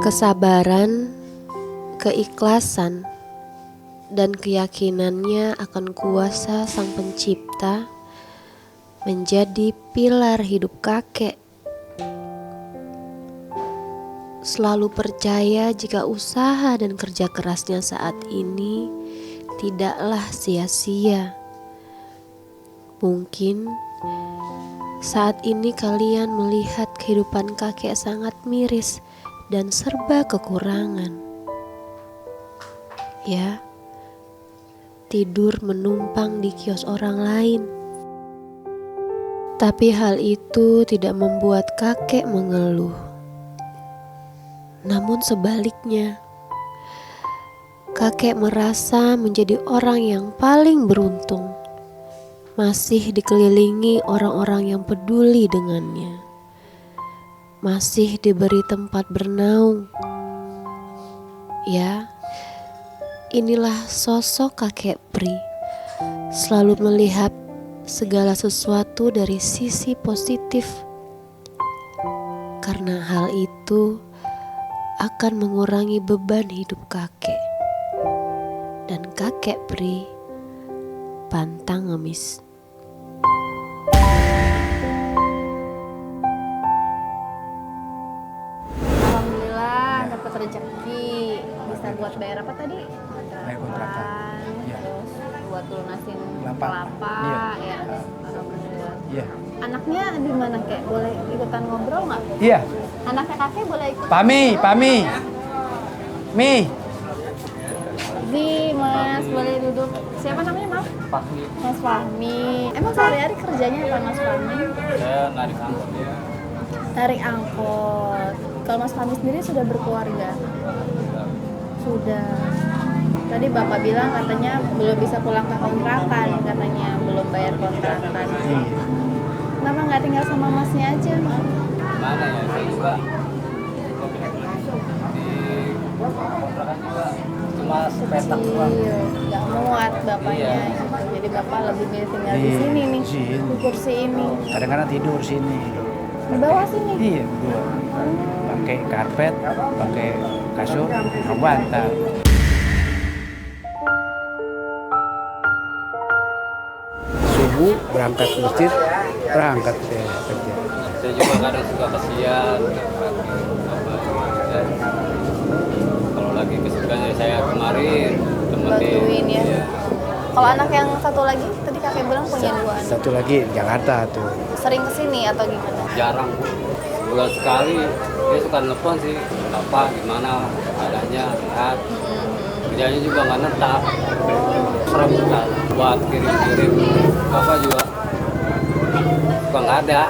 Kesabaran, keikhlasan, dan keyakinannya akan kuasa Sang Pencipta menjadi pilar hidup kakek. Selalu percaya jika usaha dan kerja kerasnya saat ini tidaklah sia-sia. Mungkin saat ini kalian melihat kehidupan kakek sangat miris dan serba kekurangan. Ya, tidur menumpang di kios orang lain. Tapi hal itu tidak membuat kakek mengeluh. Namun sebaliknya, kakek merasa menjadi orang yang paling beruntung, masih dikelilingi orang-orang yang peduli dengannya, masih diberi tempat bernaung. Ya, inilah sosok kakek Pri, selalu melihat segala sesuatu dari sisi positif, karena hal itu akan mengurangi beban hidup kakek. Dan kakek Pri pantang ngemis. Alhamdulillah dapat rezeki, bisa buat bayar apa tadi? Bayar kontrakan. Iya. Terus buat lunasin Kelapa. kelapa, Iya. ya. Alhamdulillah. Iya. Anaknya di mana kek? Boleh ikutan ngobrol nggak? Iya. Anaknya kakek boleh ikut? Pami. Mi. Di Mas, boleh duduk. Siapa namanya Mas? Fahmi. Mas Fahmi. Emang sehari-hari kerjanya apa Mas Fahmi? Saya narik angkot. Tarik angkot. Kalau Mas Fahmi sendiri sudah berkeluarga? Sudah. Tadi Bapak bilang katanya belum bisa pulang ke kontrakan, katanya belum bayar kontrakan. Kenapa nggak tinggal sama Masnya aja? Mana ya? Saya juga di kontrakan juga cuma sepetak doang. Iya, nggak muat bapaknya. Iya. Gitu. Jadi Bapak lebih milih tinggal di Iya, sini nih, di sini. di kursi ini. Kadang-kadang tidur sini. Di bawah sini? Iya, berdua. Pakai karpet, pakai kasur, bantal. Subuh berangkat ke masjid, berangkat ke kerja. Saya juga kadang suka kasihan. Dan kalau lagi kesukaannya saya kemarin temenin. Bantuin ya. Iya. Kalau anak yang satu lagi, tadi kakek bilang punya dua anak. Satu lagi di Jakarta tuh. Sering kesini atau gimana? Jarang. Bulan sekali dia suka nelfon sih. Apa gimana adanya lihat. Kerjanya juga nggak netap. Serabutan buat kirim-kirim apa juga suka nggak ada.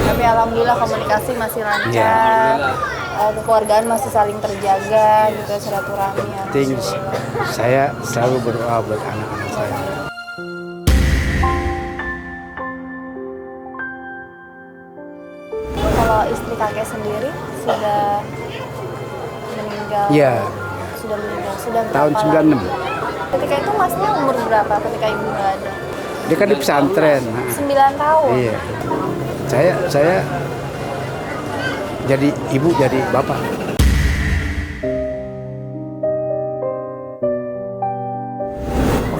Tapi alhamdulillah komunikasi masih lancar. Iya, alhamdulillah. Kekeluargaan masih saling terjaga gitu, silaturahmi. Penting saya selalu berdoa buat anak-anak saya. Kalau istri kakek sendiri sudah meninggal. Iya. Sudah meninggal. Sudah Tahun berapa lama? 96. Ketika itu masnya umur berapa ketika ibu nggak ada? Dia kan di pesantren. 9 tahun. Iya. Saya jadi ibu, jadi bapak.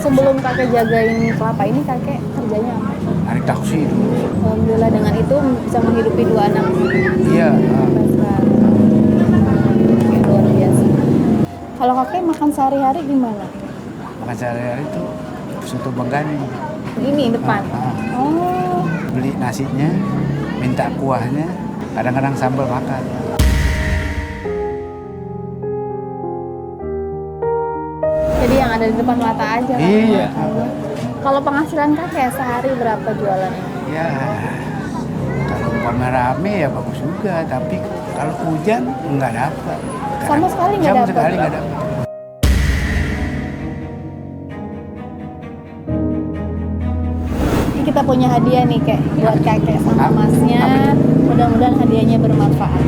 Sebelum kakek jagain kelapa ini kakek kerjanya apa? Narik taksi dulu. Alhamdulillah dengan itu bisa menghidupi 2 anak. Iya. Sampai sekarang. Oke, luar biasa. Kalau kakek makan sehari-hari gimana? Makan sehari-hari itu soto Benggani. Ini depan. Oh, Beli nasinya, minta kuahnya, kadang-kadang sambal makan. jadi yang ada di depan mata aja. Kan? Iya. Kalau penghasilan kakek sehari berapa jualannya? Ya, kalau umpama rame ya bagus juga, tapi kalau hujan nggak dapat. Sama sekali nggak Sama dapat? sekali nggak dapat. Ini kita punya hadiah nih kek buat kakek sama masnya. Mudah-mudahan hadiahnya bermanfaat.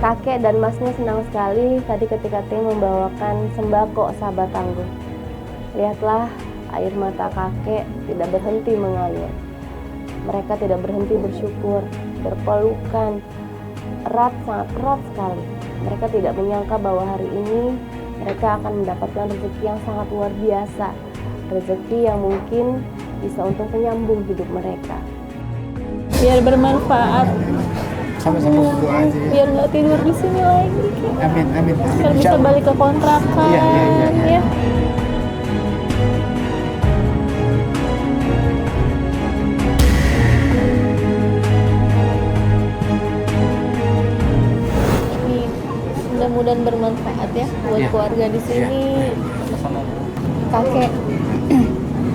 Kakek dan masnya senang sekali tadi ketika tim membawakan sembako sahabat tangguh. Lihatlah Air mata kakek tidak berhenti mengalir. Mereka tidak berhenti bersyukur, berpelukan erat, sangat erat sekali. Mereka tidak menyangka bahwa hari ini mereka akan mendapatkan rezeki yang sangat luar biasa, rezeki yang mungkin bisa untuk menyambung hidup mereka. Biar bermanfaat. Sama-sama berdoa aja ya. Biar nggak tidur di sini lagi. Amin, amin, amin. Biar bisa Insyaallah. balik ke kontrakan. Iya, iya, iya, iya. Ya. Nih, mudah-mudahan bermanfaat ya buat Iya. keluarga di sini. Sama Kakek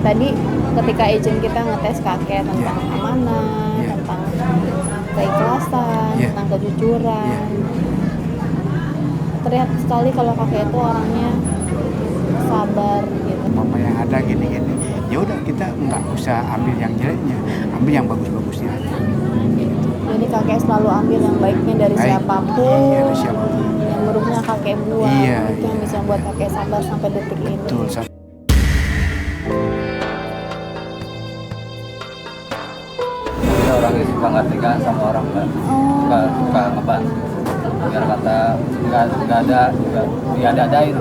tadi ketika agent kita ngetes kakek tentang amanah, Iya. tentang keikhlasan, Iya. tentang kejujuran, terlihat sekali kalau kakek itu orangnya sabar gitu. Mama yang ada gini-gini, ya udah kita nggak usah ambil yang jeleknya, ambil yang bagus-bagusnya aja. Jadi kakek selalu ambil yang baiknya dari Baik. siapapun, Iya, dari siapapun. yang buruknya kakek buang. Iya, Itu yang iya. bisa membuat kakek sabar sampai detik ini. Betul. dia orangnya suka nggak tegaan sama orang kan, suka ngebantu. Biar kata nggak ada juga diada-adain.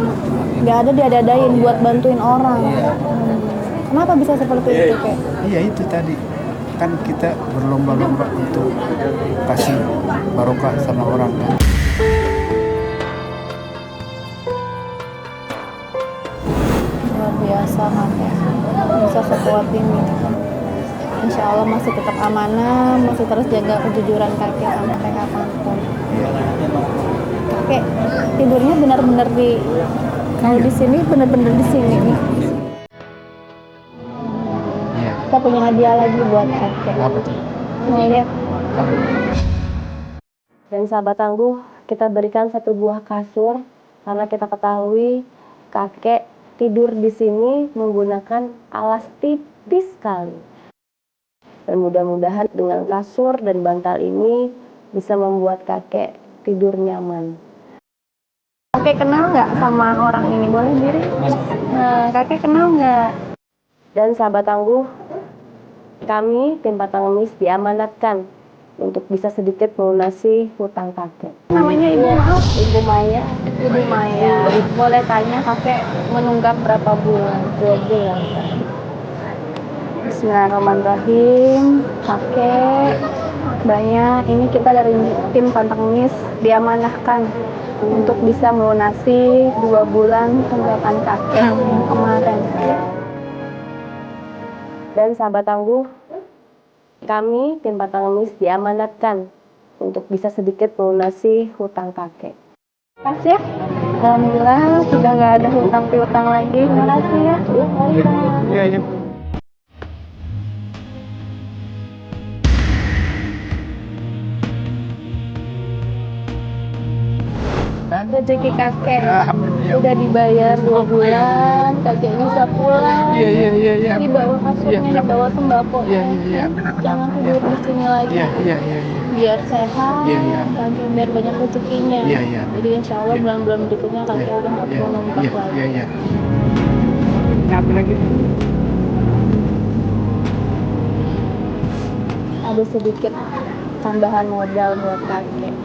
Nggak ada diadadain buat bantuin orang. Iya. Kenapa bisa seperti itu kek? Iya itu tadi, kan kita berlomba-lomba untuk kasih barokah sama orang kan. Luar biasa kakek, bisa sekuat ini. Insya Allah masih tetap amanah, masih terus jaga kejujuran kakek sampai kapanpun. Kakek tidurnya benar-benar kalau di sini benar-benar di sini nih. Iya. Kita punya hadiah lagi buat kakek. Apa tuh? Mau lihat? Dan sahabat tangguh, kita berikan satu buah kasur karena kita ketahui kakek tidur di sini menggunakan alas tipis sekali. Dan mudah-mudahan dengan kasur dan bantal ini bisa membuat kakek tidur nyaman. Kakek kenal nggak sama orang ini? Boleh diri? Nah, kakek kenal nggak? Dan sahabat tangguh, kami tim Patang Ngemis diamanatkan untuk bisa sedikit melunasi hutang kakek. Namanya Ibu maaf? Ibu Maya, Ibu Maya. Boleh tanya kakek menunggak berapa bulan? 2 bulan. Bismillahirrahmanirrahim. Kakek banyak. Ini kita dari tim Pantang Ngemis diamanahkan untuk bisa melunasi 2 bulan tunggakan kakek yang kemarin. Dan sahabat tangguh, kami tim Patang Ngemis diamanatkan untuk bisa sedikit melunasi hutang kakek. Terima kasih ya. Alhamdulillah sudah nggak ada hutang piutang lagi. Terima kasih ya. Iya, iya. Rezeki kakek Alhamdulillah. udah dibayar 2 bulan, kakeknya bisa pulang. Iya, iya, iya, iya. Dibawa kasurnya, Iya. dibawa sembako. Iya, iya, iya. Benar, benar. Jangan tidur di sini lagi. Iya, iya, iya, iya. Biar sehat, Iya, iya. kakek biar banyak rezekinya. Iya, iya. Jadi insya Allah Iya. bulan-bulan berikutnya kakek udah nggak perlu numpang Iya, lagi. iya, iya. Apa lagi? Ada sedikit tambahan modal buat kakek.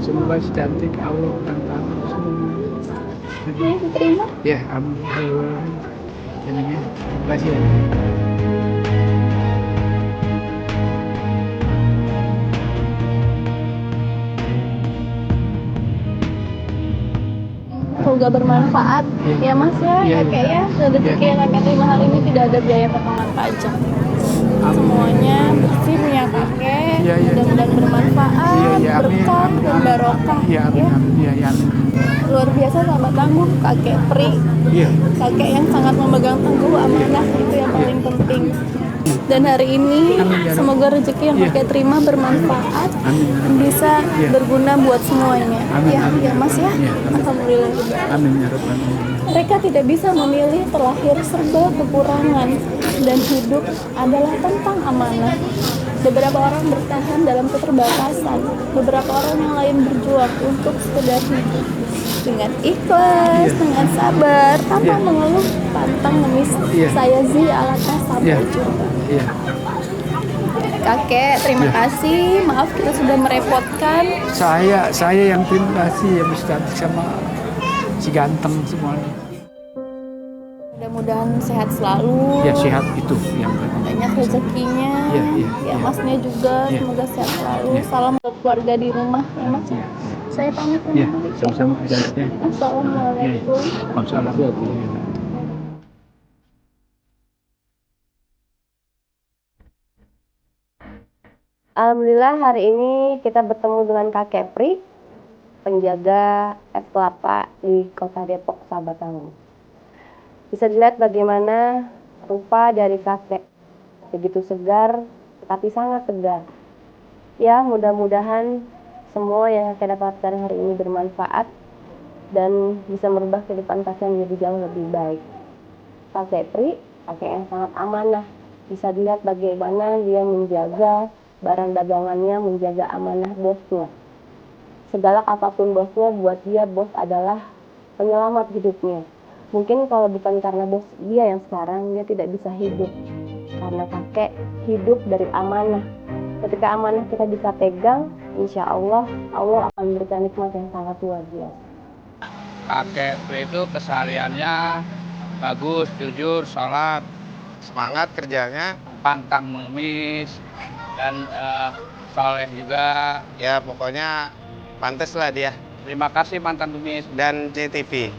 Semua cantik Allah tentang semua. Ini diterima. Ya, alhamdulillah. Terima kasih. Semoga bermanfaat ya Mas ya, Iya, kakek iya. ya. Rezeki yang kakek terima hari ini tidak ada biaya potongan pajak. Semuanya bersih punya kakek, Iya, iya. mudah-mudahan bermanfaat, Iya, iya, amin, berkah amin, dan amin. barokah. Iya, amin, Ya. amin. Iya, iya, amin. Luar biasa sahabat tangguh, kakek Pri, Iya. kakek yang sangat memegang teguh amanah, itu yang paling penting. Dan hari ini Amin, ya Rabb. semoga rezeki yang Iya. kakek terima bermanfaat, Amin, ya Rabb. bisa Iya. berguna buat semuanya. Amin, Ya, amin. ya Mas ya. Iya, amin. Alhamdulillah juga. Amin ya Rabbal alamin. Mereka tidak bisa memilih, terlahir serba kekurangan. dan hidup adalah tentang amanah. Beberapa orang bertahan dalam keterbatasan, beberapa orang yang lain berjuang untuk sekedar hidup dengan ikhlas, dengan sabar, tanpa mengeluh, pantang ngemis. Saya Alata sampai jumpa. Kakek, terima kasih. Maaf kita sudah merepotkan. Saya yang terima kasih ya Ustaz sama si ganteng semuanya. Mudah-mudahan sehat selalu. Ya sehat itu yang penting. Banyak rezekinya. Ya Masnya juga semoga sehat selalu. Salam buat keluarga di rumah ya Mas. Saya pamit dulu. Sama-sama. Assalamualaikum. Waalaikumsalam. Alhamdulillah hari ini kita bertemu dengan Kakek Pri, penjaga es kelapa di Kota Depok, sahabat tamu. Bisa dilihat bagaimana rupa dari kakek, begitu segar tetapi sangat tegar. Ya, mudah-mudahan semua yang kakek dapatkan hari ini bermanfaat dan bisa merubah kehidupan kakek menjadi jauh lebih baik. Kakek Pri, kakek yang sangat amanah. Bisa dilihat bagaimana dia menjaga barang dagangannya, menjaga amanah bosnya. Segala apapun bosnya, buat dia bos adalah penyelamat hidupnya. Mungkin kalau bukan karena bos dia yang sekarang, dia tidak bisa hidup. Karena kakek hidup dari amanah. Ketika amanah kita bisa pegang, insya Allah akan memberikan nikmat yang sangat luar biasa. Kakek itu kesehariannya bagus, jujur, sholat, Semangat kerjanya, pantang mengemis, dan soleh juga. ya pokoknya pantes lah dia. Terima kasih mantan tumis. Dan CTV.